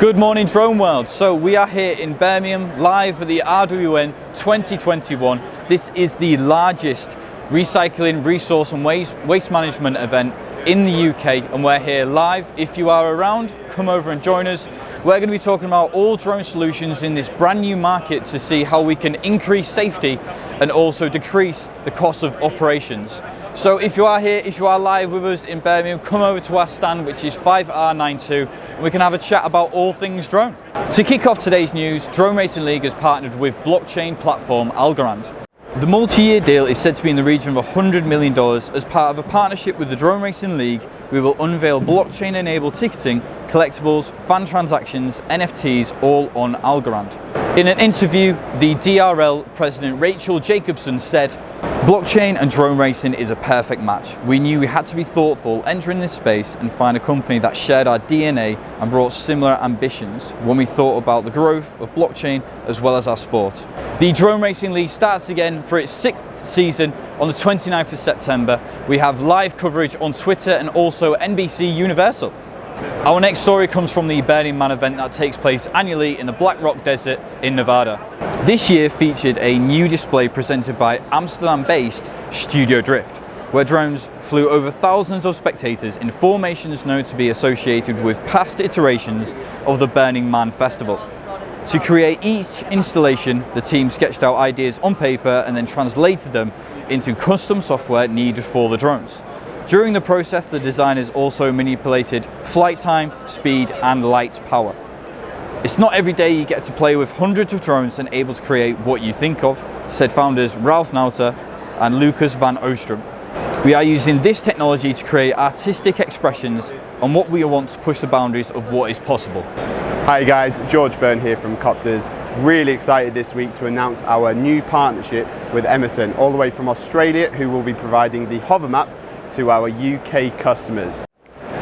Good morning, Drone World. So we are here in Birmingham live for the RWM 2021. This is the largest recycling, resource and waste management event in the UK, and we're here live. If you are around, come over and join us. We're going to be talking about all drone solutions in this brand new market to see how we can increase safety and also decrease the cost of operations. So if you are here, if you are live with us in Birmingham, come over to our stand, which is 5R92, and we can have a chat about all things drone. To kick off today's news, Drone Racing League has partnered with blockchain platform Algorand. The multi-year deal is said to be in the region of $100 million. As part of a partnership with the Drone Racing League, we will unveil blockchain-enabled ticketing, collectibles, fan transactions, NFTs, all on Algorand. In an interview, the DRL president Rachel Jacobson said, "Blockchain and drone racing is a perfect match. We knew we had to be thoughtful entering this space and find a company that shared our DNA and brought similar ambitions when we thought about the growth of blockchain as well as our sport." The Drone Racing League starts again for its 6th season on the 29th of September. We have live coverage on Twitter and also NBC Universal. Our next story comes from the Burning Man event that takes place annually in the Black Rock Desert in Nevada. This year featured a new display presented by Amsterdam-based Studio Drift, where drones flew over thousands of spectators in formations known to be associated with past iterations of the Burning Man festival. To create each installation, the team sketched out ideas on paper and then translated them into custom software needed for the drones. During the process, the designers also manipulated flight time, speed, and light power. It's not every day you get to play with hundreds of drones and able to create what you think of, said founders Ralph Nauter and Lucas van Oostrum. We are using this technology to create artistic expressions on what we want to push the boundaries of what is possible. Hi guys, George Byrne here from Coptrz. Really excited this week to announce our new partnership with Emerson, all the way from Australia, who will be providing the Hovermap to our UK customers.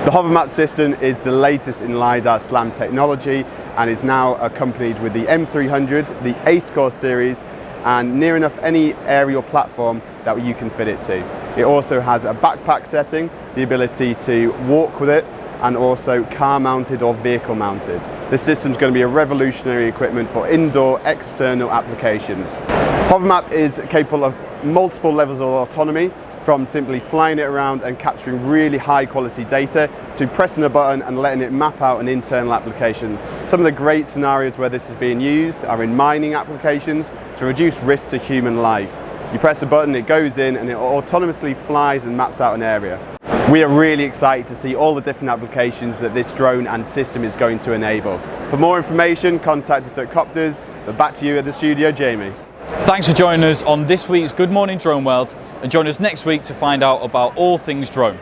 The Hovermap system is the latest in LiDAR SLAM technology and is now accompanied with the M300, the A-Score series, and near enough any aerial platform that you can fit it to. It also has a backpack setting, the ability to walk with it, and also car mounted or vehicle mounted. This system is going to be a revolutionary equipment for indoor external applications. Hovermap is capable of multiple levels of autonomy, from simply flying it around and capturing really high quality data to pressing a button and letting it map out an internal application. Some of the great scenarios where this is being used are in mining applications to reduce risk to human life. You press a button, it goes in and it autonomously flies and maps out an area. We are really excited to see all the different applications that this drone and system is going to enable. For more information, contact us at Coptrz, but back to you at the studio, Jamie. Thanks for joining us on this week's Good Morning Drone World, and join us next week to find out about all things drone.